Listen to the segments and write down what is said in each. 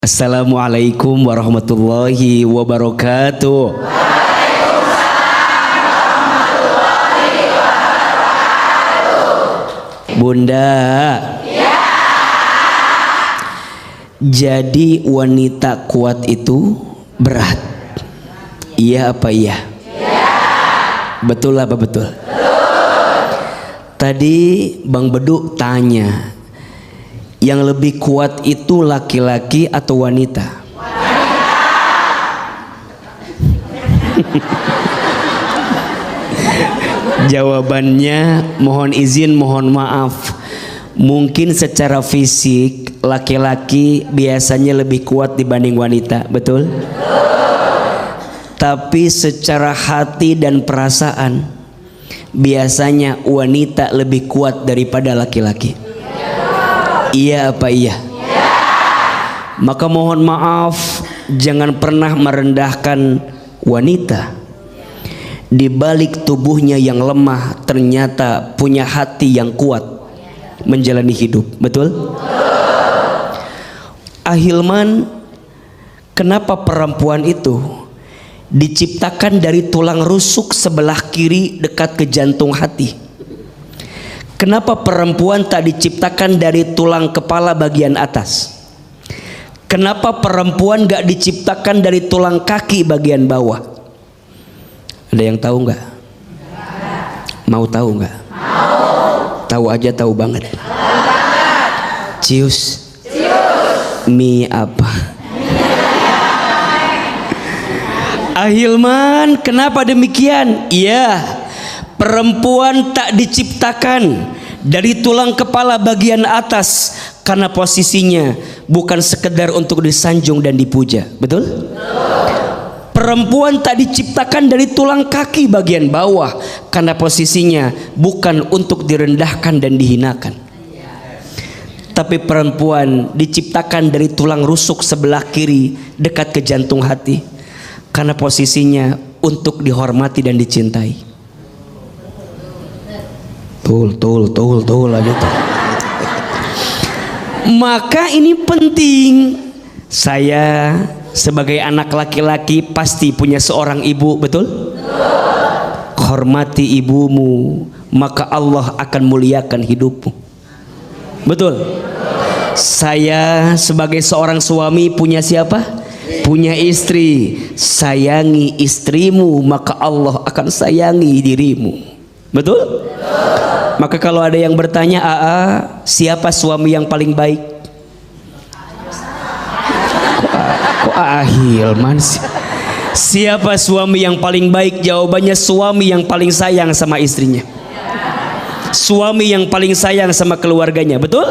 Assalamualaikum warahmatullahi wabarakatuh. Bunda, ya. Jadi wanita kuat itu berat. Iya apa iya? Ya. Betul apa betul? Tadi Bang Bedu tanya, yang lebih kuat itu laki-laki atau wanita? Jawabannya mohon izin, mohon maaf. Mungkin secara fisik laki-laki biasanya lebih kuat dibanding wanita, betul? Tapi secara hati dan perasaan biasanya wanita lebih kuat daripada laki-laki. Iya apa iya? Ya. Maka mohon maaf, jangan pernah merendahkan wanita. Di balik tubuhnya yang lemah ternyata punya hati yang kuat menjalani hidup. Betul? Ahilman, kenapa perempuan itu diciptakan dari tulang rusuk sebelah kiri dekat ke jantung hati? Kenapa perempuan tak diciptakan dari tulang kepala bagian atas? Kenapa perempuan gak diciptakan dari tulang kaki bagian bawah? Ada yang tahu nggak? Mau tahu nggak? Tahu aja, tahu banget. Cius. Mie apa? Ahilman, kenapa demikian? Iya, perempuan tak diciptakan dari tulang kepala bagian atas karena posisinya bukan sekedar untuk disanjung dan dipuja. Betul? Perempuan tak diciptakan dari tulang kaki bagian bawah karena posisinya bukan untuk direndahkan dan dihinakan. Tapi perempuan diciptakan dari tulang rusuk sebelah kiri dekat ke jantung hati karena posisinya untuk dihormati dan dicintai. Tul lagi tuh. Maka ini penting. Saya sebagai anak laki-laki pasti punya seorang ibu, betul? Hormati ibumu, maka Allah akan muliakan hidupmu. Betul? Saya sebagai seorang suami punya siapa? Punya istri. Sayangi istrimu, maka Allah akan sayangi dirimu. Betul? Maka kalau ada yang bertanya, siapa suami yang paling baik? Kok Ahilman sih? Siapa suami yang paling baik? Jawabannya suami yang paling sayang sama istrinya. Suami yang paling sayang sama keluarganya. Betul?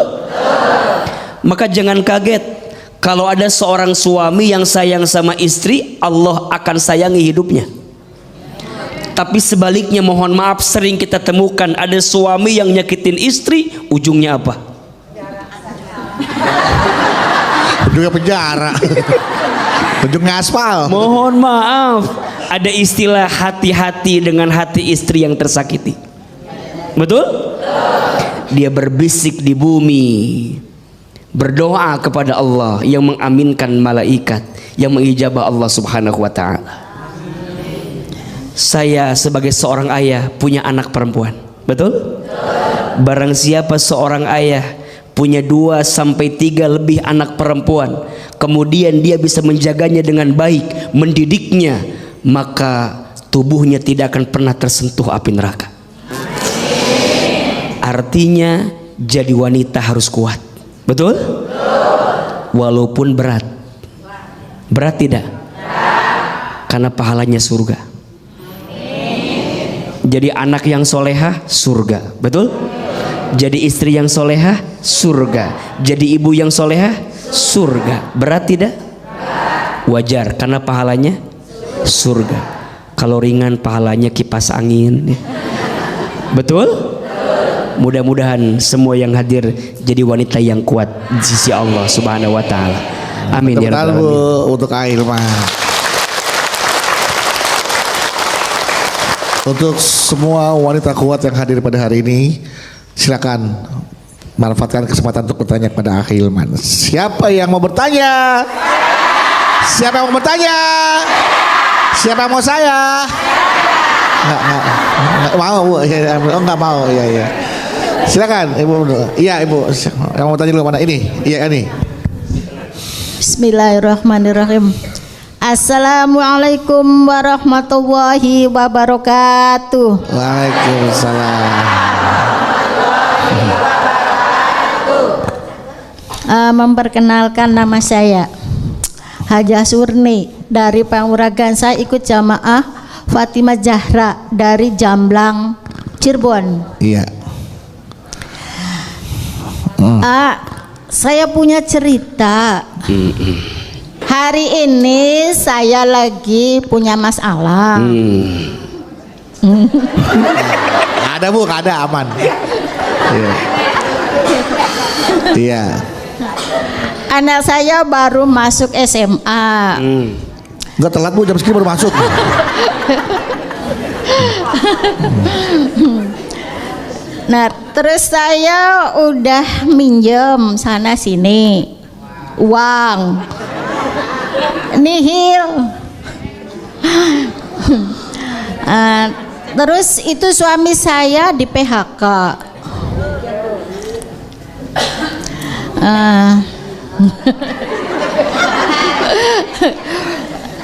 Maka jangan kaget kalau ada seorang suami yang sayang sama istri, Allah akan sayangi hidupnya. Tapi sebaliknya, mohon maaf, sering kita temukan ada suami yang nyakitin istri, ujungnya apa? Ujungnya penjara. Ujungnya aspal. Mohon maaf, ada istilah hati-hati dengan hati istri yang tersakiti. Betul? Dia berbisik di bumi, berdoa kepada Allah yang mengaminkan malaikat, yang mengijabah Allah subhanahu wa ta'ala. Saya sebagai seorang ayah punya anak perempuan. Betul? Barang siapa seorang ayah punya 2 sampai 3 lebih anak perempuan, kemudian dia bisa menjaganya dengan baik, mendidiknya, maka tubuhnya tidak akan pernah tersentuh api neraka. Artinya jadi wanita harus kuat. Betul? Walaupun berat. Berat tidak? Karena pahalanya surga. Jadi anak yang solehah, surga. Betul? Jadi istri yang solehah, surga. Jadi ibu yang solehah, surga. Berat tidak? Wajar, karena pahalanya surga. Kalau ringan, pahalanya kipas angin. Betul? Mudah-mudahan semua yang hadir jadi wanita yang kuat di sisi Allah subhanahu wa ta'ala. Amin ya rabbal alamin. Untuk Ahilman. Untuk semua wanita kuat yang hadir pada hari ini, silakan manfaatkan kesempatan untuk bertanya kepada Akhi Hilman. Siapa yang mau bertanya? Siapa yang mau bertanya? Siapa yang mau saya? Nggak mau Bu. Oh nggak mau. Iya. Silakan Ibu. Iya Ibu. Yang mau tanya dulu mana ini? Iya ini. Bismillahirrahmanirrahim. Assalamualaikum warahmatullahi wabarakatuh. Waalaikumsalam. Memperkenalkan, nama saya Hajah Surni dari Panguragan. Saya ikut jamaah Fatimah Zahra dari Jamblang, Cirebon. Iya. Saya punya cerita. Hari ini saya lagi punya masalah. Ada Bu, ada aman. Iya. Iya. Anak saya baru masuk SMA. Enggak telat Bu, jam segini baru masuk. Nah, terus saya udah minjem sana sini uang nihil. Terus itu suami saya di PHK.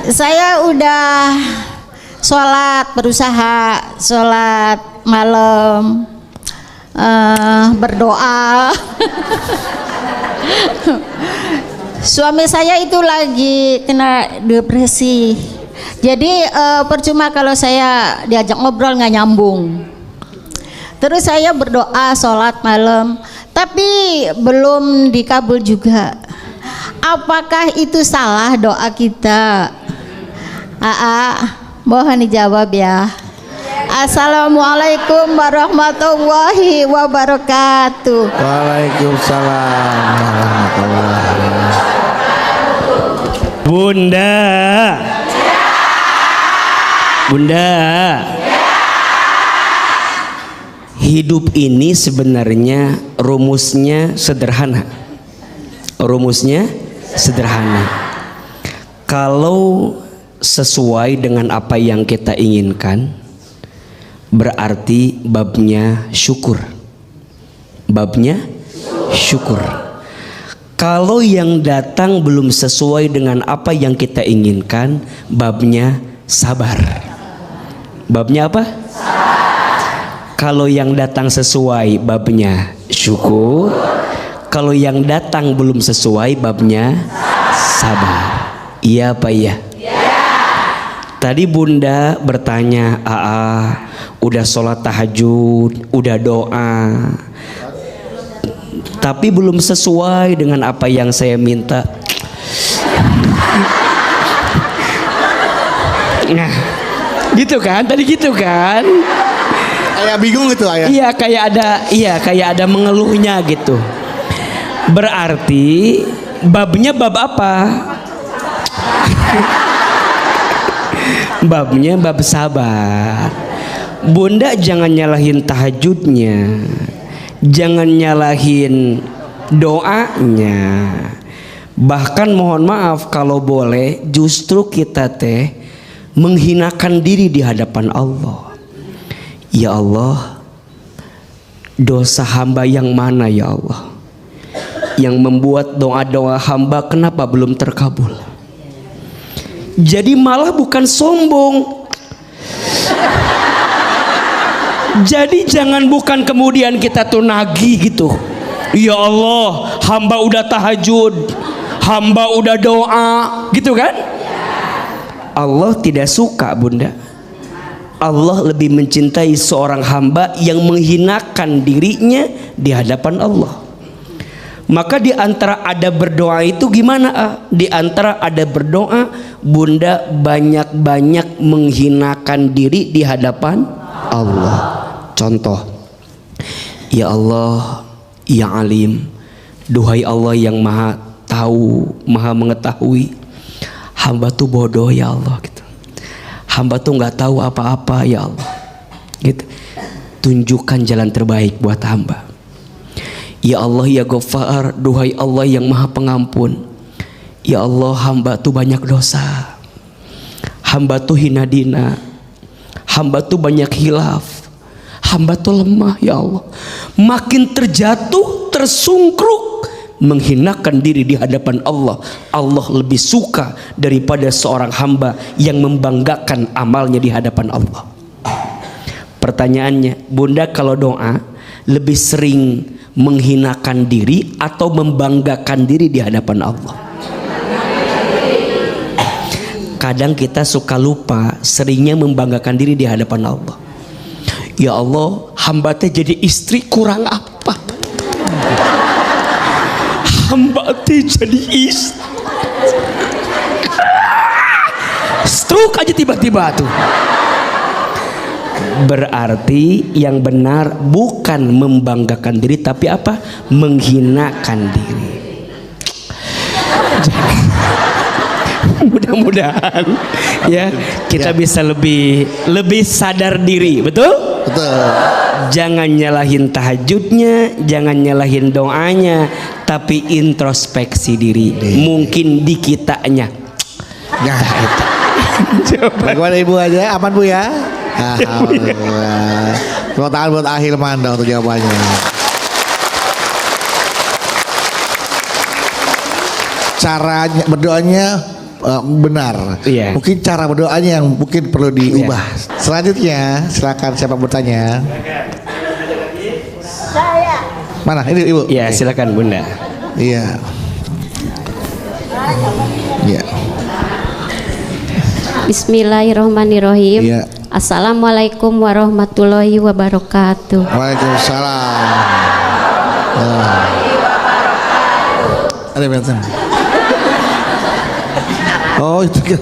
Saya udah sholat malam, berdoa. Suami saya itu lagi kena depresi. Jadi percuma kalau saya diajak ngobrol nggak nyambung. Terus saya berdoa sholat malam, tapi belum dikabul juga. Apakah itu salah doa kita? Mohon dijawab ya. Assalamualaikum warahmatullahi wabarakatuh. Waalaikumsalam warahmatullahi wabarakatuh. Bunda, hidup ini sebenarnya rumusnya sederhana. Kalau sesuai dengan apa yang kita inginkan, berarti babnya syukur. Kalau yang datang belum sesuai dengan apa yang kita inginkan, babnya sabar. Babnya apa? Kalau yang datang sesuai, babnya syukur. Kalau yang datang belum sesuai, babnya sabar. Iya apa iya? Tadi Bunda bertanya, udah sholat tahajud, udah doa, tapi belum sesuai dengan apa yang saya minta. Nah, gitu kan? Tadi gitu kan? Kayak bingung gitu ayah. Iya, kayak ada mengeluhnya gitu. Berarti babnya bab apa? Babnya bab sabar. Bunda jangan nyalahin tahajudnya, jangan nyalahin doanya. Bahkan mohon maaf kalau boleh, justru kita menghinakan diri di hadapan Allah. Ya Allah, dosa hamba yang mana ya Allah, yang membuat doa-doa hamba kenapa belum terkabul? Jadi malah bukan sombong. Jadi bukan kemudian kita tuh nagih gitu. Ya Allah, hamba udah tahajud, hamba udah doa, gitu kan? Allah tidak suka Bunda. Allah lebih mencintai seorang hamba yang menghinakan dirinya di hadapan Allah. Maka di antara ada berdoa itu gimana? Di antara ada berdoa, Bunda banyak-banyak menghinakan diri di hadapan Allah. Contoh, ya Allah, ya Alim, duhai Allah yang maha tahu, maha mengetahui, hamba tuh bodoh ya Allah gitu. Hamba tuh nggak tahu apa-apa ya Allah gitu. Tunjukkan jalan terbaik buat hamba. Ya Allah ya Ghaffar, duhai Allah yang maha pengampun. Ya Allah, hamba tuh banyak dosa, hamba tuh hina dina, hamba tuh banyak hilaf, hamba tuh lemah ya Allah. Makin terjatuh, tersungkruk, menghinakan diri di hadapan Allah, Allah lebih suka daripada seorang hamba yang membanggakan amalnya di hadapan Allah. Pertanyaannya, Bunda kalau doa lebih sering menghinakan diri atau membanggakan diri di hadapan Allah? Kadang kita suka lupa, seringnya membanggakan diri di hadapan Allah. Ya Allah, hamba teh jadi istri kurang apa? Hamba teh jadi istri. Stroke aja tiba-tiba tuh. Berarti yang benar bukan membanggakan diri, tapi apa? Menghinakan diri. Mudah-mudahan ya kita bisa lebih sadar diri, betul? Betul. Jangan nyalahin tahajudnya, jangan nyalahin doanya, tapi introspeksi diri. Mungkin di kitanya. Ya. Bagaimana Ibu aja? Aman Bu ya? Alhamdulillah. Tepuk tangan buat Ahilman dong untuk jawabannya. Caranya berdoanya benar. Iya. Mungkin cara berdoanya yang mungkin perlu diubah. Iya. Selanjutnya silakan siapa bertanya. Saya. Mana ini Ibu? Ya silakan Bunda. Iya. Iya. Bismillahirrahmanirrahim. Iya. Assalamualaikum warahmatullahi wabarakatuh. Waalaikumsalam. Ada betul. Oh itu kan.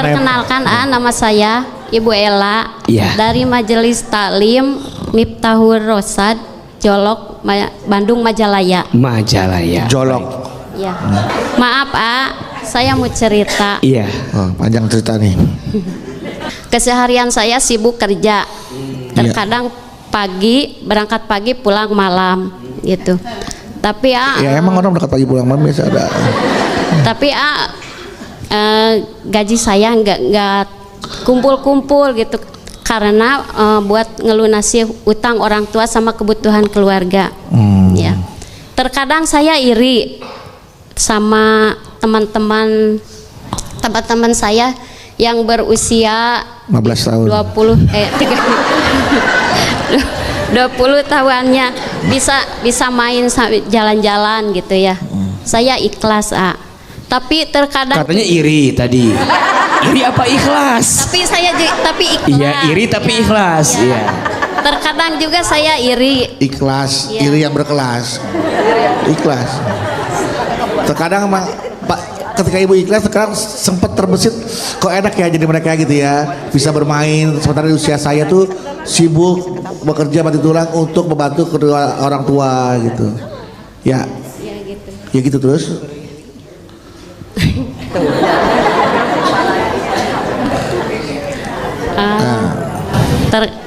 Perkenalkan nama saya Ibu Ella Iya. dari Majelis Taklim Miftahul Rosad Jolok Bandung Majalaya. Majalaya. Jolok. Ya. Maaf saya mau cerita. Iya. Oh, panjang cerita nih. Keseharian saya sibuk kerja. Terkadang pagi berangkat pagi pulang malam gitu. Tapi Ya emang orang berangkat pagi pulang malam biasa ada. Tapi gaji saya nggak kumpul-kumpul gitu karena buat ngelunasi utang orang tua sama kebutuhan keluarga. Ya, terkadang saya iri sama teman-teman saya yang berusia 15 tahun. 20 tahuannya bisa main jalan-jalan gitu ya. Saya ikhlas tapi terkadang Katanya iri tadi. Iri apa ikhlas? tapi ikhlas. Iya, iri tapi ikhlas. Iya. Terkadang juga saya iri. Ikhlas, Iya. iri yang berkelas. Ikhlas. Terkadang emang Pak, ketika Ibu ikhlas sekarang sempat terbesit kok enak ya jadi mereka gitu ya, bisa bermain sementara di usia saya tuh sibuk bekerja mati tulang untuk membantu kedua orang tua gitu. Ya. Ya gitu. Ya gitu terus.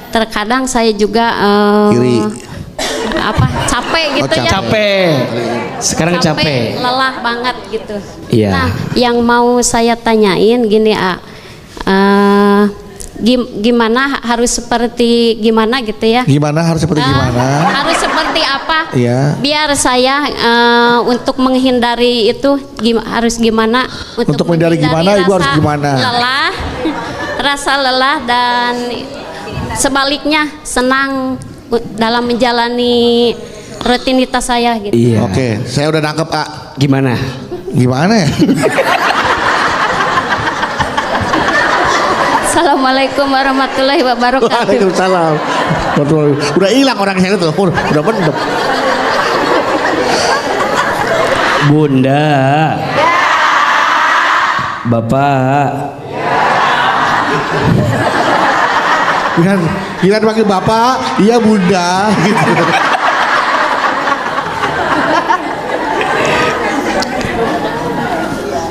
Terkadang saya juga Iri. capek gitu ya. Capek. Sekarang capek. Lelah banget gitu. Iya. Nah, yang mau saya tanyain gini gimana harus seperti gimana gitu ya? Gimana harus seperti gimana? Harus seperti apa? Iya. Biar saya untuk menghindari itu harus gimana? Untuk menghindari gimana, Ibu harus gimana? Lelah, rasa lelah dan sebaliknya senang dalam menjalani rutinitas saya gitu. Iya. Oke, saya udah nangkep Gimana? Gimana ya? Assalamualaikum warahmatullahi wabarakatuh. Waalaikumsalam. Udah hilang orang saya tuh, udah mendem. Bunda. Bapak. Gila panggil bapak, iya bunda, gitu.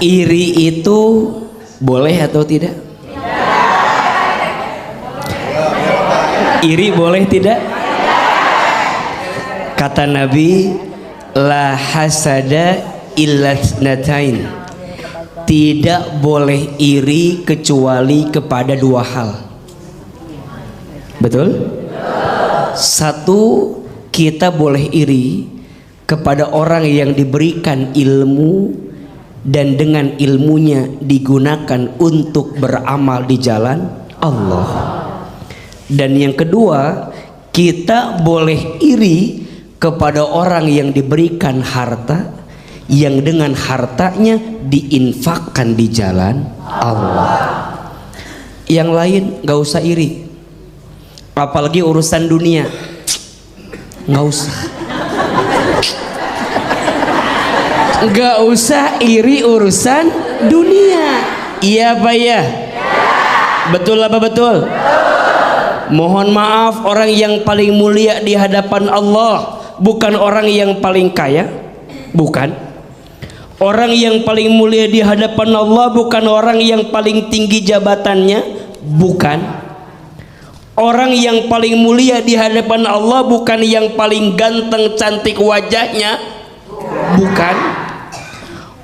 Iri itu boleh atau tidak? Iri boleh tidak? Kata Nabi, la hasada illa tsnatain. Tidak boleh iri kecuali kepada dua hal. Betul? Satu, kita boleh iri kepada orang yang diberikan ilmu dan dengan ilmunya digunakan untuk beramal di jalan Allah. Dan yang kedua, kita boleh iri kepada orang yang diberikan harta yang dengan hartanya diinfakkan di jalan Allah. Yang lain gak usah iri, apalagi urusan dunia, gak usah. Gak usah iri urusan dunia. Iya apa ya? Betul apa betul? Mohon maaf, orang yang paling mulia di hadapan Allah bukan orang yang paling kaya, bukan. Orang yang paling mulia di hadapan Allah bukan orang yang paling tinggi jabatannya, bukan. Orang yang paling mulia di hadapan Allah bukan yang paling ganteng cantik wajahnya, bukan.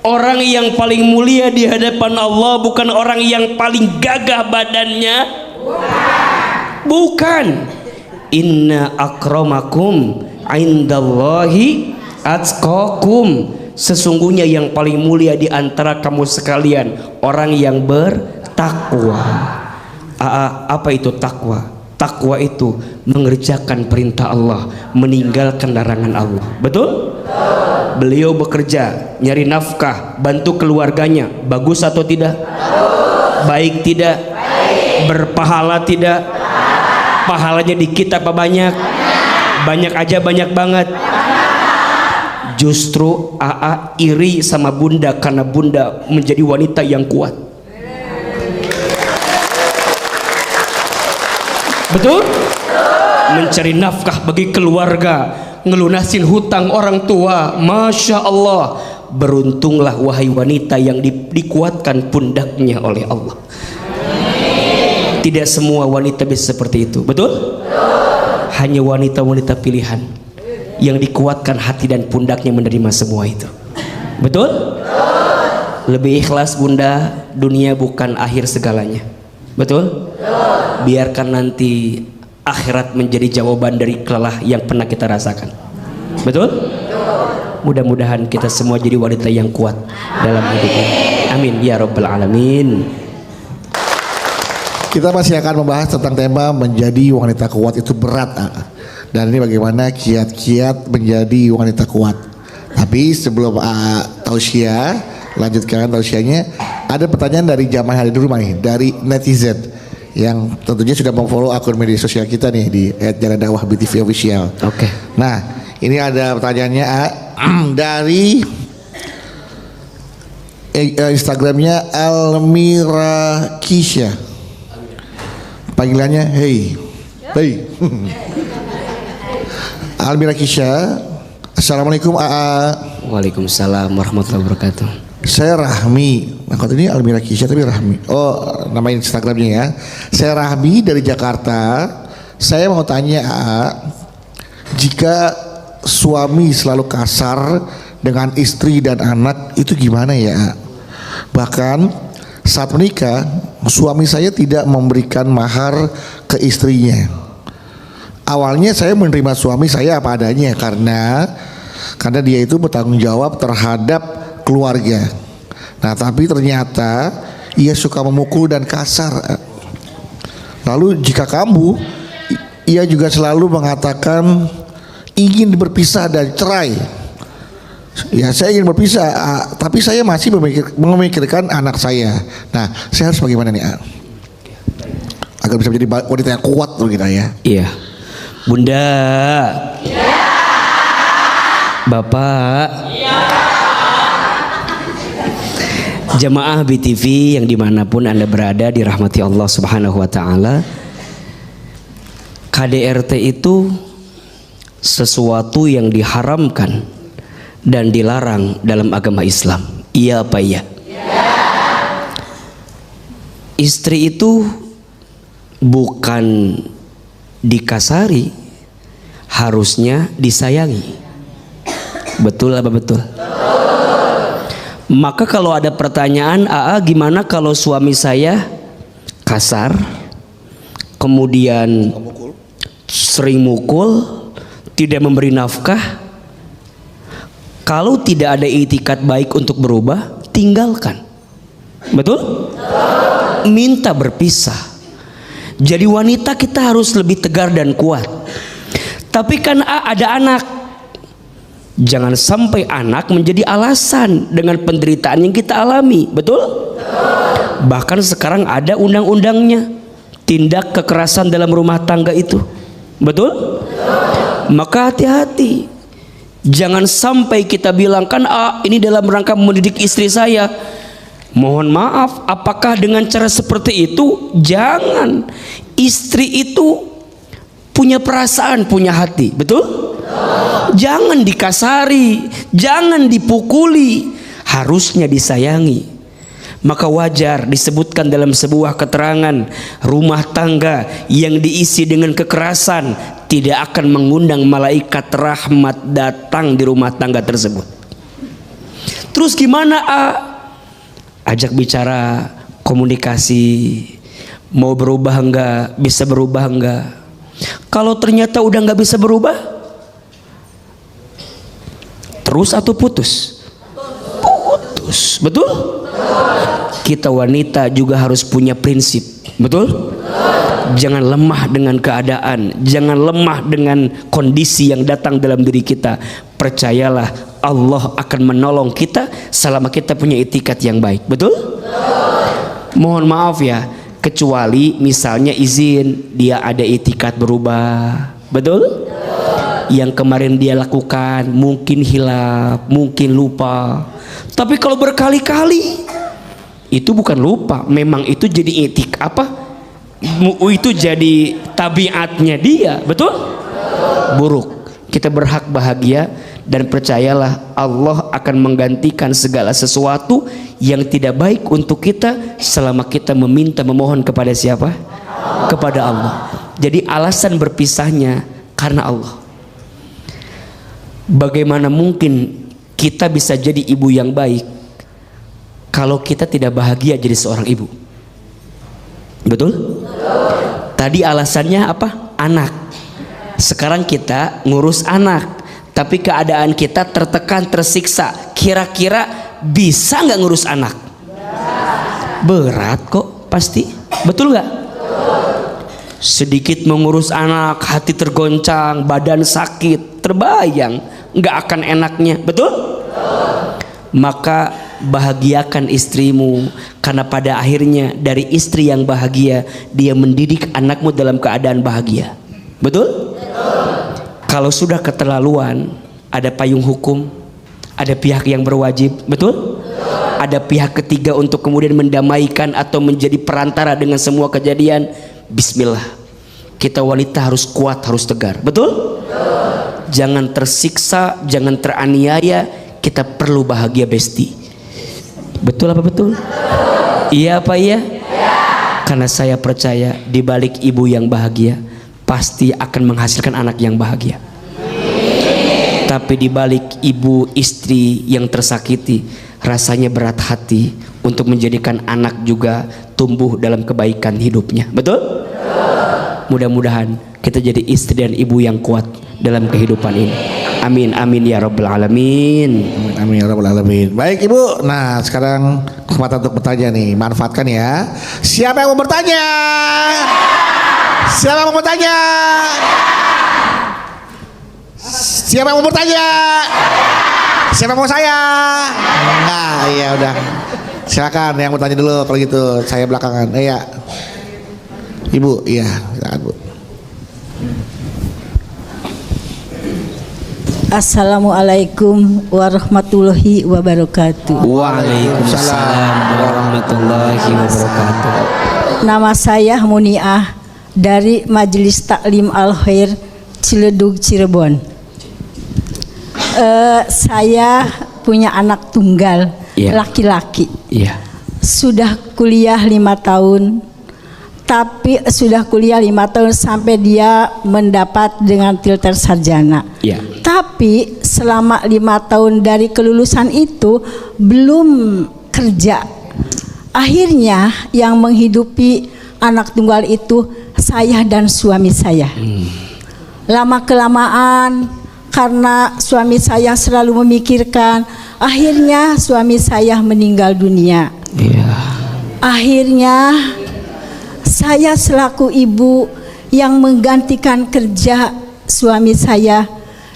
Orang yang paling mulia di hadapan Allah bukan orang yang paling gagah badannya, bukan. Inna akramakum indallahi atqakum. Sesungguhnya yang paling mulia di antara kamu sekalian orang yang bertakwa. Apa itu takwa? Takwa itu mengerjakan perintah Allah, meninggalkan larangan Allah. Betul? Beliau bekerja, nyari nafkah, bantu keluarganya. Bagus atau tidak? Baik tidak? Berpahala tidak? Pahalanya dikit apa banyak? Banyak aja, banyak banget. Justru AA iri sama bunda karena bunda menjadi wanita yang kuat. Betul? Mencari nafkah bagi keluarga, ngelunasin hutang orang tua. Masya Allah, beruntunglah wahai wanita yang dikuatkan pundaknya oleh Allah. Tidak semua wanita bisa seperti itu. Betul? Hanya wanita-wanita pilihan yang dikuatkan hati dan pundaknya menerima semua itu. Betul? Lebih ikhlas bunda, dunia bukan akhir segalanya. Betul? Biarkan nanti akhirat menjadi jawaban dari kelelah yang pernah kita rasakan. Betul? Mudah-mudahan kita semua jadi wanita yang kuat dalam hidup ini. Amin ya rabbal alamin. Kita masih akan membahas tentang tema menjadi wanita kuat itu berat. Dan ini bagaimana kiat-kiat menjadi wanita kuat. Tapi sebelum tausiah, lanjutkan tausiahnya, ada pertanyaan dari jamaah hari di rumah nih, dari netizen yang tentunya sudah memfollow akun media sosial kita nih di @jalandakwah_BTV official. Oke. Nah, ini ada pertanyaannya dari Instagramnya Almira Kisha. Panggilannya hey. Almira Kisha, Assalamualaikum AA. Waalaikumsalam warahmatullahi wabarakatuh. Saya Rahmi. Nah, kalau ini Almira Kisha tapi Rahmi. Oh, nama Instagramnya ya. Saya Rahmi dari Jakarta. Saya mau tanya AA, jika suami selalu kasar dengan istri dan anak itu gimana ya AA? Bahkan saat menikah suami saya tidak memberikan mahar ke istrinya. Awalnya saya menerima suami saya apa adanya karena dia itu bertanggung jawab terhadap keluarga. Nah, tapi ternyata ia suka memukul dan kasar. Lalu jika kamu, ia juga selalu mengatakan ingin berpisah dan cerai. Ya, saya ingin berpisah, tapi saya masih memikirkan anak saya. Nah, saya harus bagaimana nih, agar bisa menjadi wanita yang kuat tuh kita ya. Iya. Bunda. Iya. Bapak. Iya. Jamaah BTV yang dimanapun Anda berada dirahmati Allah Subhanahu wa Ta'ala. KDRT itu sesuatu yang diharamkan dan dilarang dalam agama Islam. Iya apa iya? Iya. Istri itu bukan dikasari, harusnya disayangi. Betul apa betul? Maka kalau ada pertanyaan, gimana kalau suami saya kasar, kemudian sering mukul, tidak memberi nafkah? Kalau tidak ada itikat baik untuk berubah, tinggalkan. Betul? Minta berpisah. Jadi wanita kita harus lebih tegar dan kuat. Tapi kan ada anak. Jangan sampai anak menjadi alasan dengan penderitaan yang kita alami. Betul? Bahkan sekarang ada undang-undangnya, tindak kekerasan dalam rumah tangga itu. Betul? Maka hati-hati. Jangan sampai kita bilang kan ini dalam rangka mendidik istri saya. Mohon maaf, apakah dengan cara seperti itu? Jangan. Istri itu punya perasaan, punya hati. Betul? Jangan dikasari, jangan dipukuli, harusnya disayangi. Maka wajar disebutkan dalam sebuah keterangan, rumah tangga yang diisi dengan kekerasan tidak akan mengundang malaikat rahmat datang di rumah tangga tersebut. Terus gimana? Ajak bicara, komunikasi, mau berubah enggak, bisa berubah enggak. Kalau ternyata udah enggak bisa berubah, terus atau putus? Putus, betul? Kita wanita juga harus punya prinsip, betul? Jangan lemah dengan keadaan, jangan lemah dengan kondisi yang datang dalam diri kita. Percayalah, Allah akan menolong kita selama kita punya itikat yang baik, betul? Mohon maaf ya, kecuali misalnya izin dia ada itikat berubah, betul? Yang kemarin dia lakukan mungkin hilaf, mungkin lupa. Tapi kalau berkali-kali, itu bukan lupa, memang itu jadi itu jadi tabiatnya dia, betul? Buruk. Kita berhak bahagia dan percayalah Allah akan menggantikan segala sesuatu yang tidak baik untuk kita selama kita meminta memohon kepada siapa? Kepada Allah. Jadi alasan berpisahnya karena Allah. Bagaimana mungkin kita bisa jadi ibu yang baik kalau kita tidak bahagia jadi seorang ibu? Betul? Tadi alasannya apa? Anak. Sekarang kita ngurus anak, tapi keadaan kita tertekan, tersiksa. Kira-kira bisa nggak ngurus anak? Berat kok, pasti. Betul nggak? Sedikit mengurus anak, hati tergoncang, badan sakit, terbayang nggak akan enaknya. Betul? Maka bahagiakan istrimu, karena pada akhirnya dari istri yang bahagia dia mendidik anakmu dalam keadaan bahagia. Betul? Kalau sudah keterlaluan, ada payung hukum, ada pihak yang berwajib. Betul? Ada pihak ketiga untuk kemudian mendamaikan atau menjadi perantara dengan semua kejadian. Bismillah, kita wanita harus kuat, harus tegar. Betul? Jangan tersiksa, jangan teraniaya. Kita perlu bahagia, besti. Betul apa betul? Iya apa iya? Karena saya percaya di balik ibu yang bahagia pasti akan menghasilkan anak yang bahagia. Tapi di balik ibu istri yang tersakiti, rasanya berat hati untuk menjadikan anak juga tumbuh dalam kebaikan hidupnya. Betul? Mudah-mudahan kita jadi istri dan ibu yang kuat dalam kehidupan ini. Amin amin ya rabbal alamin. Amin amin ya rabbal alamin. Baik Ibu, nah sekarang kesempatan untuk bertanya nih, manfaatkan ya. Siapa yang mau bertanya? Siapa yang mau bertanya? Siapa yang mau bertanya? Siapa yang mau saya? Nah, iya udah. Silakan yang bertanya dulu kalau gitu. Saya belakangan. Iya. Ibu, iya, silakan Bu. Assalamualaikum warahmatullahi wabarakatuh. Waalaikumsalam warahmatullahi wabarakatuh. Nama saya Muniah dari Majelis Taklim Al Khair Ciledug Cirebon. Saya punya anak tunggal, Iya. laki-laki. Iya. Sudah kuliah 5 tahun, tapi sudah kuliah 5 tahun sampai dia mendapat dengan tilter sarjana. Ya. Tapi selama 5 tahun dari kelulusan itu belum kerja. Akhirnya yang menghidupi anak tunggal itu saya dan suami saya. Lama kelamaan karena suami saya selalu memikirkan, akhirnya suami saya meninggal dunia. Iya. Akhirnya saya selaku ibu yang menggantikan kerja suami saya.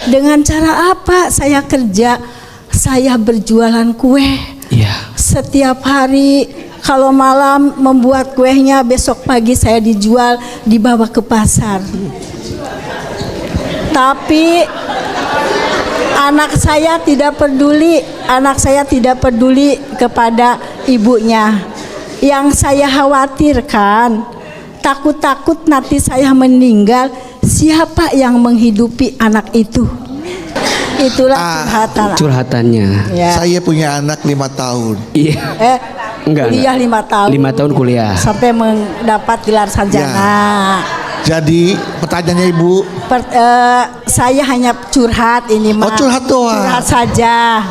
Dengan cara apa saya kerja? Saya berjualan kue. Iya. Setiap hari kalau malam membuat kuenya, besok pagi saya dijual, dibawa ke pasar. Tapi anak saya tidak peduli kepada ibunya. Yang saya khawatirkan, takut-takut nanti saya meninggal, siapa yang menghidupi anak itu? Itulah Curhatannya. Ya. Saya punya anak 5 tahun. Iya. Enggak. Kuliah 5 tahun. 5 tahun kuliah. Sampai mendapat gelar sarjana. Jadi pertanyaannya Ibu, Saya hanya curhat ini mah. Oh, curhat doang. Curhat saja.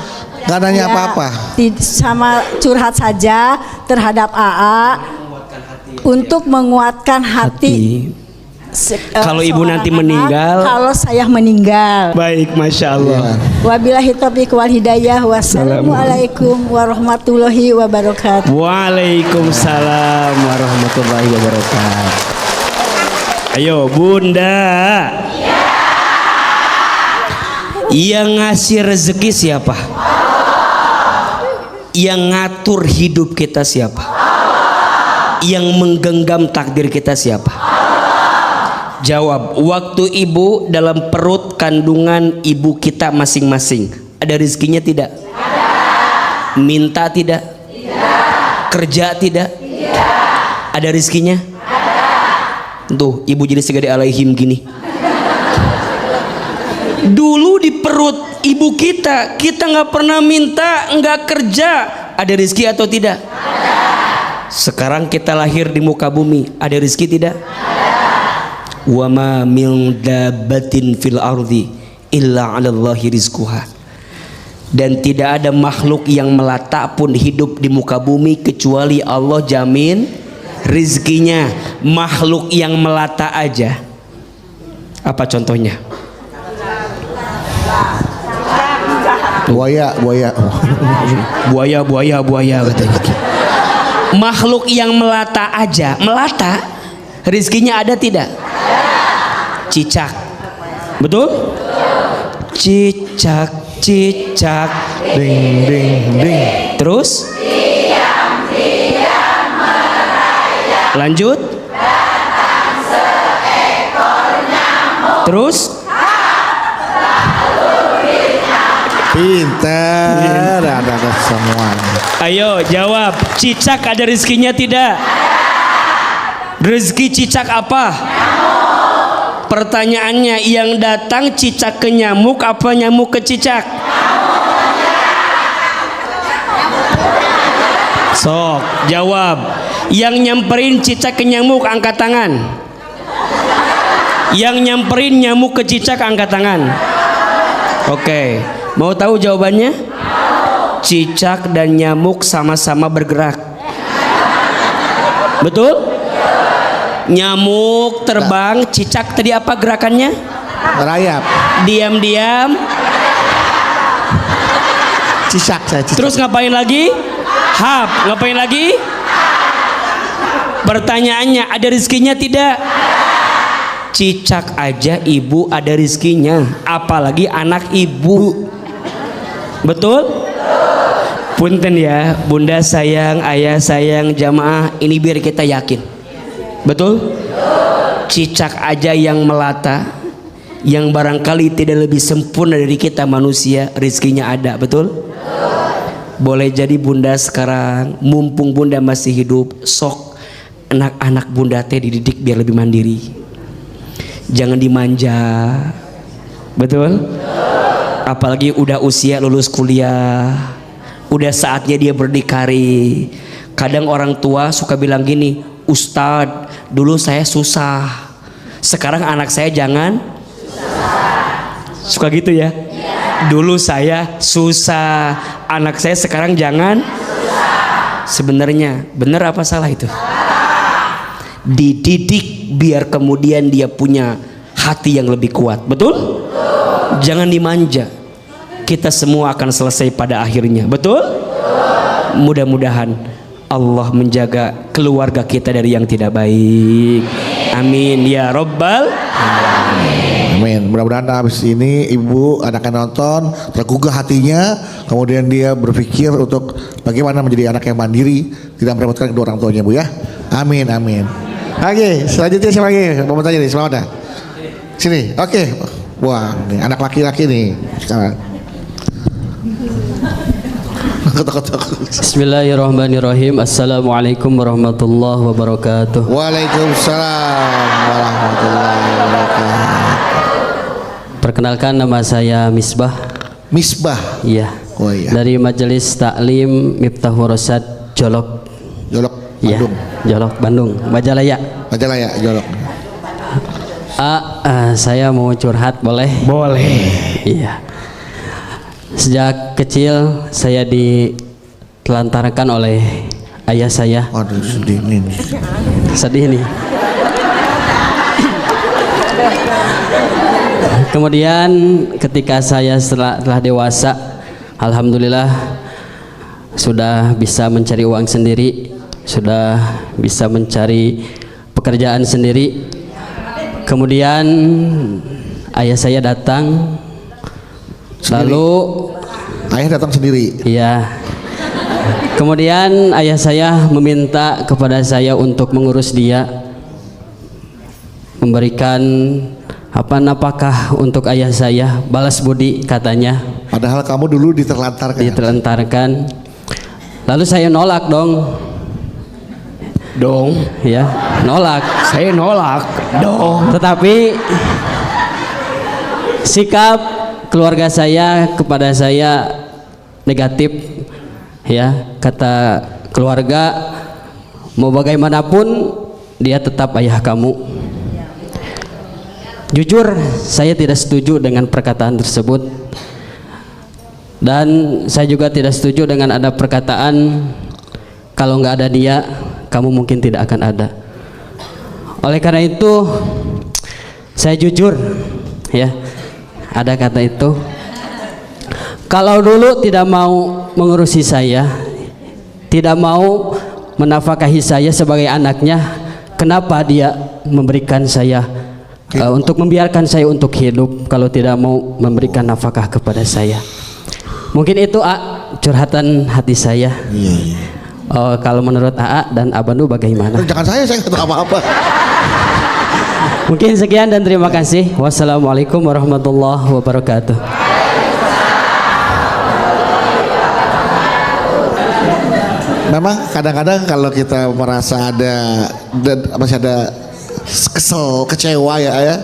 nggak nanya Ya, apa-apa. Sama curhat saja terhadap AA untuk menguatkan hati. Kalau ibu seorang nanti anak, meninggal. kalau saya meninggal. Baik, masya Allah. Wabillahi taufiq wal hidayah. Wassalamualaikum warahmatullahi wabarakatuh. Waalaikumsalam warahmatullahi wabarakatuh. Ayo Bunda. Yang ngasih rezeki siapa? Yang ngatur hidup kita siapa? Yang menggenggam takdir kita siapa? Jawab. Waktu ibu dalam perut kandungan ibu kita masing-masing, ada rezekinya tidak? Ada. Minta tidak? Tidak. Kerja tidak? Tidak. Ada rezekinya? Ada. Tuh ibu jadi segede alaihim gini. Dulu di perut ibu kita nggak pernah minta, nggak kerja, ada rezeki atau tidak? Ada. Sekarang kita lahir di muka bumi, ada rezeki tidak? Ada. Wa ma min dabbatin fil ardi illa 'alallahi rizquha. Dan tidak ada makhluk yang melata pun hidup di muka bumi kecuali Allah jamin rizkinya. Makhluk yang melata aja. Apa contohnya? Buaya katanya. Makhluk yang melata aja, melata rizkinya ada tidak? Cicak, betul? Cicak, cicak, ding ding ding. Terus? Lanjut. Terus? Pintar, ada semua. Ayo jawab. Cicak ada rezekinya tidak? Rezeki cicak apa? Pertanyaannya, yang datang cicak ke nyamuk apa nyamuk ke cicak? Sok jawab. Yang nyamperin cicak ke nyamuk angkat tangan. Yang nyamperin nyamuk ke cicak angkat tangan. Oke, mau tahu jawabannya? Cicak dan nyamuk sama-sama bergerak. Betul? Nyamuk terbang, cicak tadi apa gerakannya? Merayap. Diam-diam. Cicak saya. Terus ngapain lagi? Hap. Ngapain lagi? Pertanyaannya, ada rezekinya tidak? Cicak aja ibu ada rezekinya, apalagi anak ibu. Betul? Punten ya, bunda sayang, ayah sayang, jamaah, ini biar kita yakin. Betul? Cicak aja yang melata, yang barangkali tidak lebih sempurna dari kita manusia, rezekinya ada. Betul? Boleh jadi bunda sekarang, mumpung bunda masih hidup, sok anak-anak bunda teh dididik biar lebih mandiri. Jangan dimanja. Betul? Apalagi udah usia lulus kuliah, udah saatnya dia berdikari. Kadang orang tua suka bilang gini, Ustadz, dulu saya susah, sekarang anak saya jangan suka gitu ya. Dulu saya susah, anak saya sekarang jangan. Sebenarnya benar apa salah itu? Dididik biar kemudian dia punya hati yang lebih kuat. Betul? Jangan dimanja. Kita semua akan selesai pada akhirnya. Betul? Mudah-mudahan Allah menjaga keluarga kita dari yang tidak baik. Amin ya Rabbal. Amin. Mudah-mudahan habis ini ibu anaknya nonton tergugah hatinya, kemudian dia berpikir untuk bagaimana menjadi anak yang mandiri, tidak merepotkan kedua orang tuanya, Bu ya. Amin, amin. Oke, selanjutnya siapa lagi? Mau tanya nih, siapa ada? Sini. Oke. Wah, nih anak laki-laki nih sekarang. Bismillahirrahmanirrahim. Assalamualaikum warahmatullahi wabarakatuh. Waalaikumsalam warahmatullahi wabarakatuh. Perkenalkan, nama saya Misbah. Misbah. Iya. Oh iya. Dari Majelis Taklim Miftahul Rosyad Jolok. Jolok Iya. Bandung. Jolok Bandung, Majalaya. Majalaya Jolok. Saya mau curhat, boleh? Boleh. Iya. Sejak kecil saya ditelantarkan oleh ayah saya. Aduh, sedih nih. Sedih nih. Kemudian ketika saya telah dewasa, alhamdulillah sudah bisa mencari uang sendiri, sudah bisa mencari pekerjaan sendiri. Kemudian ayah saya datang, lalu Ayah datang sendiri. iya. Kemudian ayah saya meminta kepada saya untuk mengurus dia, memberikan nafkah untuk ayah saya, balas budi katanya. Padahal kamu dulu Ditelantarkan. Lalu saya nolak dong, ya, nolak. Saya nolak dong. Tetapi sikap keluarga saya kepada saya negatif, ya. Kata keluarga, mau bagaimanapun dia tetap ayah kamu. Jujur, saya tidak setuju dengan perkataan tersebut, dan saya juga tidak setuju dengan ada perkataan kalau nggak ada dia, kamu mungkin tidak akan ada. Oleh karena itu, saya jujur, ya, ada kata itu, kalau dulu tidak mau mengurusi saya, tidak mau menafkahi saya sebagai anaknya, kenapa dia memberikan saya untuk membiarkan saya untuk hidup kalau tidak mau memberikan nafkah kepada saya? Mungkin itu curhatan hati saya. Iya. Kalau menurut AA dan Abanu bagaimana? Jangan saya nggak tahu apa-apa. Mungkin sekian dan terima kasih. Wassalamualaikum warahmatullahi wabarakatuh. Memang kadang-kadang kalau kita merasa masih ada kesel, kecewa ya,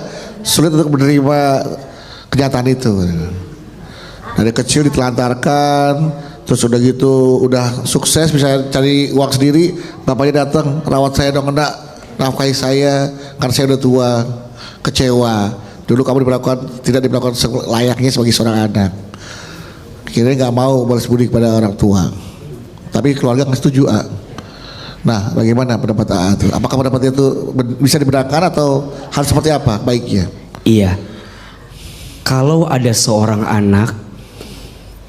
sulit untuk menerima kenyataan itu. Dari kecil ditelantarkan, terus udah gitu udah sukses bisa cari uang sendiri, bapaknya datang, rawat saya dong, enggak, nafkahi saya karena saya udah tua. Kecewa. Dulu kamu tidak diperlakukan layaknya sebagai seorang anak. Kira nggak mau balas budi kepada orang tua. Tapi keluarga nggak setuju. Nah, bagaimana pendapat AA itu? Apakah pendapat itu bisa dibenarkan atau harus seperti apa baiknya? Iya. Kalau ada seorang anak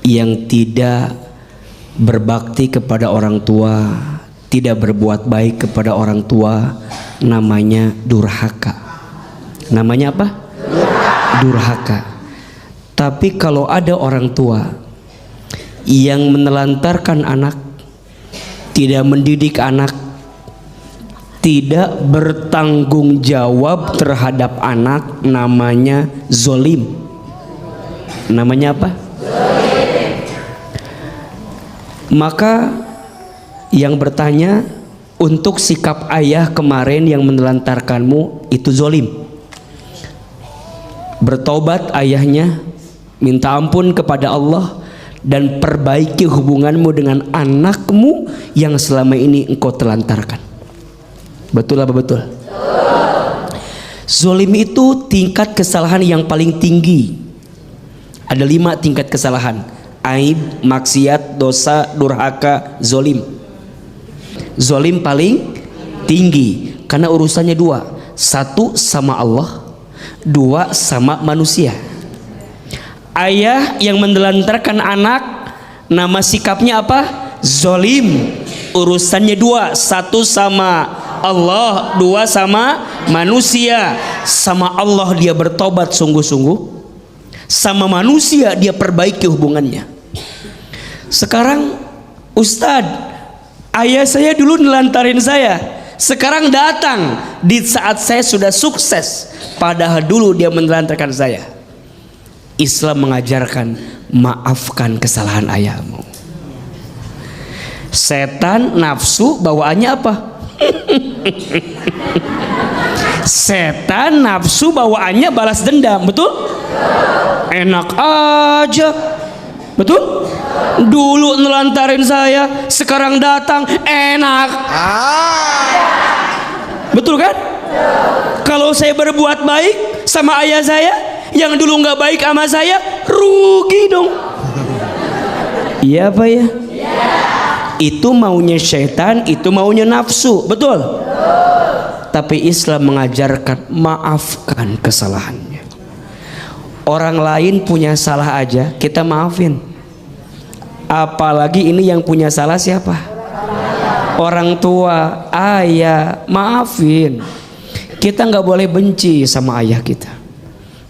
yang tidak berbakti kepada orang tua, tidak berbuat baik kepada orang tua, namanya durhaka. Namanya apa? Durhaka. Tapi kalau ada orang tua yang menelantarkan anak, tidak mendidik anak, tidak bertanggung jawab terhadap anak, namanya zolim. Namanya apa? Maka yang bertanya, untuk sikap ayah kemarin yang menelantarkanmu itu zolim. Bertobat ayahnya, minta ampun kepada Allah, dan perbaiki hubunganmu dengan anakmu yang selama ini engkau telantarkan. Betul apa betul? Zolim itu tingkat kesalahan yang paling tinggi. Ada 5 tingkat kesalahan: aib, maksiat, dosa, durhaka, zolim. Zolim paling tinggi karena urusannya 2. 1 sama Allah, 2 sama manusia. Ayah yang menelantarkan anak, nama sikapnya apa? Zolim. Urusannya 2, 1 sama Allah, 2 sama manusia. Sama Allah dia bertobat sungguh-sungguh, sama manusia dia perbaiki hubungannya. Sekarang Ustadz, ayah saya dulu nelantarin saya, sekarang datang di saat saya sudah sukses, padahal dulu dia menelantarkan saya. Islam mengajarkan maafkan kesalahan ayahmu. Setan nafsu bawaannya apa? Setan nafsu bawaannya balas dendam, betul? Enak aja, betul? Dulu nelantarin saya, sekarang datang enak. Betul kan? Kalau saya berbuat baik sama ayah saya, yang dulu nggak baik sama saya, rugi dong. Iya apa ya? Itu maunya syaitan, itu maunya nafsu, betul? Tapi Islam mengajarkan maafkan kesalahannya. Orang lain punya salah aja kita maafin, apalagi ini yang punya salah siapa? Orang tua, ayah, maafin. Kita nggak boleh benci sama ayah kita.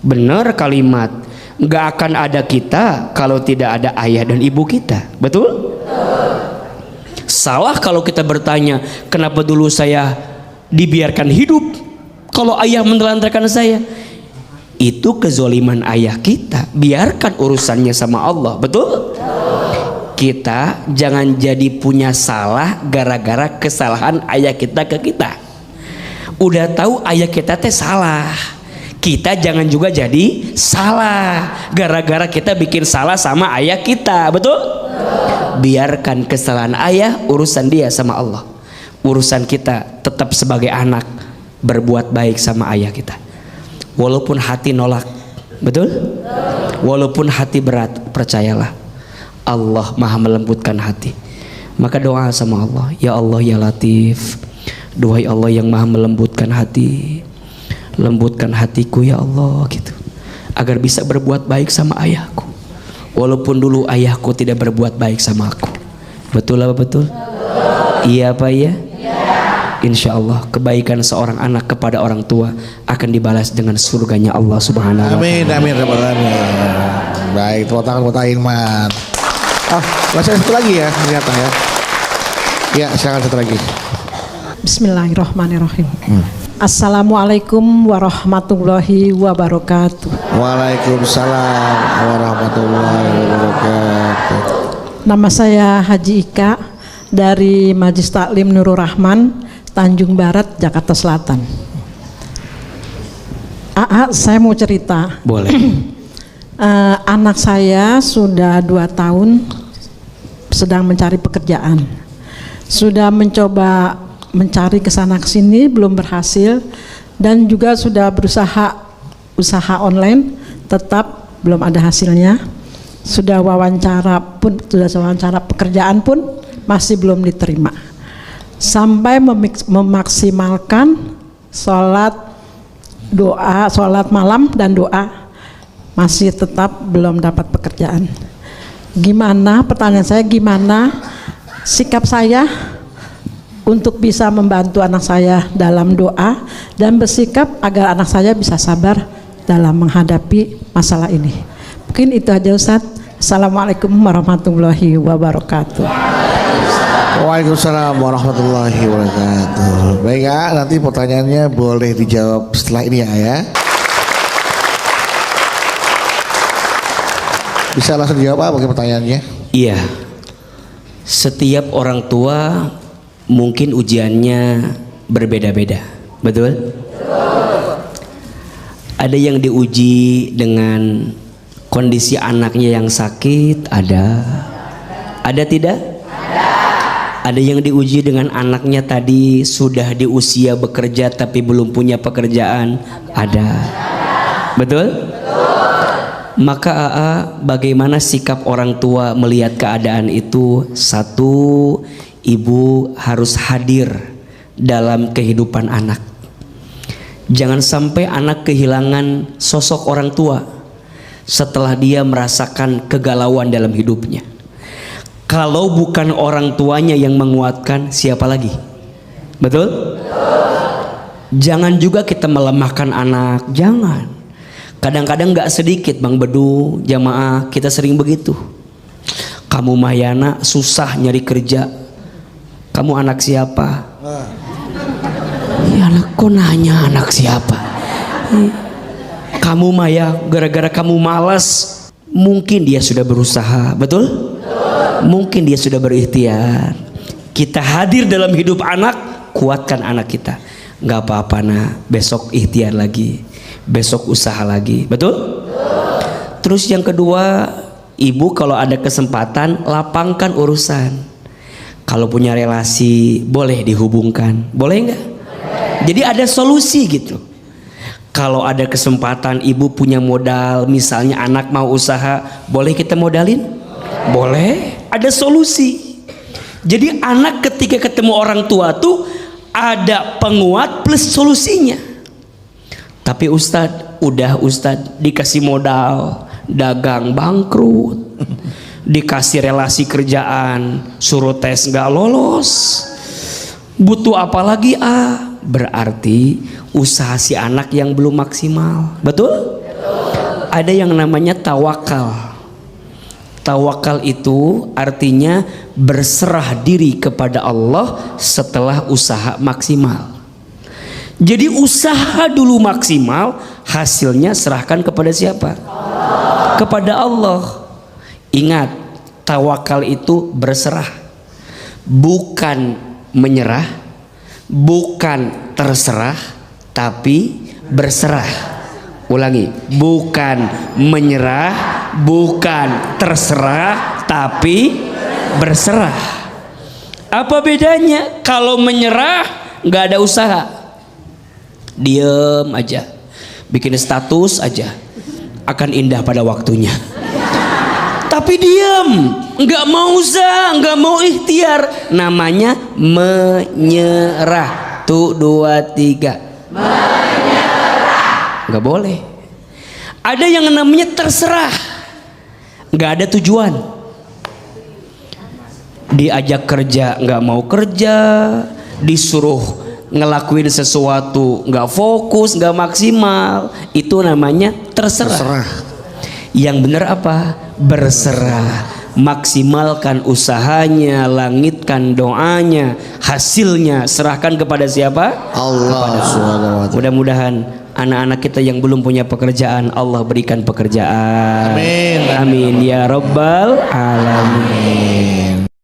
Benar kalimat, nggak akan ada kita kalau tidak ada ayah dan ibu kita, betul? Salah kalau kita bertanya, kenapa dulu saya dibiarkan hidup kalau ayah menelantarkan saya? Itu kezoliman ayah kita. Biarkan urusannya sama Allah, betul? Kita jangan jadi punya salah gara-gara kesalahan ayah kita ke kita. Udah tahu ayah kita teh salah, kita jangan juga jadi salah gara-gara kita bikin salah sama ayah kita, betul? Biarkan kesalahan ayah, urusan dia sama Allah. Urusan kita tetap sebagai anak berbuat baik sama ayah kita, walaupun hati nolak, betul? Walaupun hati berat, percayalah Allah maha melembutkan hati. Maka doa sama Allah, ya Allah ya Latif, duhai Allah yang maha melembutkan hati, lembutkan hatiku ya Allah, gitu, agar bisa berbuat baik sama ayahku, walaupun dulu ayahku tidak berbuat baik sama aku. Betul apa betul? Iya apa iya? Insya Allah kebaikan seorang anak kepada orang tua akan dibalas dengan surganya Allah Subhanahu wa ta'ala. Amin, amin, amin. Baik, tepuk tangan buat Aiman. Masih satu lagi ya ternyata ya. Ya, silakan satu lagi. Bismillahirrahmanirrahim. Assalamualaikum warahmatullahi wabarakatuh. Waalaikumsalam warahmatullahi wabarakatuh. Nama saya Haji Ika dari Majelis Taklim Nurul Rahman, Tanjung Barat, Jakarta Selatan. Saya mau cerita. Boleh. Anak saya sudah 2 tahun sedang mencari pekerjaan. Sudah mencoba mencari kesana kesini belum berhasil, dan juga sudah usaha online tetap belum ada hasilnya. Sudah wawancara pekerjaan pun masih belum diterima. Sampai memaksimalkan sholat malam dan doa, masih tetap belum dapat pekerjaan. Gimana, pertanyaan saya, gimana sikap saya untuk bisa membantu anak saya dalam doa dan bersikap agar anak saya bisa sabar dalam menghadapi masalah ini. Mungkin itu aja Ustaz. Assalamualaikum warahmatullahi wabarakatuh. Waalaikumsalam warahmatullahi wabarakatuh. Baik ya, nanti pertanyaannya boleh dijawab setelah ini ya. Bisa langsung dijawab apa pertanyaannya? Iya. Setiap orang tua mungkin ujiannya berbeda-beda, betul? Ada yang diuji dengan kondisi anaknya yang sakit, ada tidak? Ada yang diuji dengan anaknya tadi sudah di usia bekerja tapi belum punya pekerjaan. Ada. Betul? Maka bagaimana sikap orang tua melihat keadaan itu? Satu, ibu harus hadir dalam kehidupan anak. Jangan sampai anak kehilangan sosok orang tua setelah dia merasakan kegalauan dalam hidupnya. Kalau bukan orang tuanya yang menguatkan, siapa lagi? Betul? Jangan juga kita melemahkan anak. Jangan. Kadang-kadang gak sedikit Bang Bedu, jamaah kita sering begitu. Kamu Mayana susah nyari kerja. Kamu anak siapa? Ya anakku nanya anak siapa. Kamu Maya, gara-gara kamu malas. Mungkin dia sudah berusaha. Betul? Mungkin dia sudah berikhtiar. Kita hadir dalam hidup anak, kuatkan anak kita. Gak apa-apa nak, besok ikhtiar lagi, besok usaha lagi. Betul? Terus yang kedua, ibu kalau ada kesempatan lapangkan urusan. Kalau punya relasi boleh dihubungkan, boleh nggak? Jadi ada solusi gitu. Kalau ada kesempatan ibu punya modal, misalnya anak mau usaha, boleh kita modalin? Boleh. Ada solusi. Jadi anak ketika ketemu orang tua tuh ada penguat plus solusinya. Tapi Ustadz, udah Ustadz dikasih modal, dagang bangkrut, dikasih relasi kerjaan, suruh tes nggak lolos, butuh apa lagi berarti usaha si anak yang belum maksimal. Betul? Ada yang namanya tawakal. Tawakal itu artinya berserah diri kepada Allah setelah usaha maksimal. Jadi usaha dulu maksimal, hasilnya serahkan kepada siapa? Kepada Allah. Ingat, tawakal itu berserah, bukan menyerah, bukan terserah, tapi berserah. Ulangi, bukan menyerah, bukan terserah, tapi berserah. Apa bedanya? Kalau menyerah nggak ada usaha, diem aja, bikin status aja, akan indah pada waktunya. Tapi diem, nggak mau usaha, nggak mau ikhtiar, namanya menyerah. Tuh 2 3. Nggak boleh. Ada yang namanya terserah, nggak ada tujuan. Diajak kerja nggak mau kerja, disuruh ngelakuin sesuatu nggak fokus, nggak maksimal, itu namanya terserah. Yang benar apa? Berserah. Maksimalkan usahanya, langitkan doanya, hasilnya serahkan kepada siapa? Allah. Mudah-mudahan anak-anak kita yang belum punya pekerjaan, Allah berikan pekerjaan. Amin. Amin ya rabbal alamin.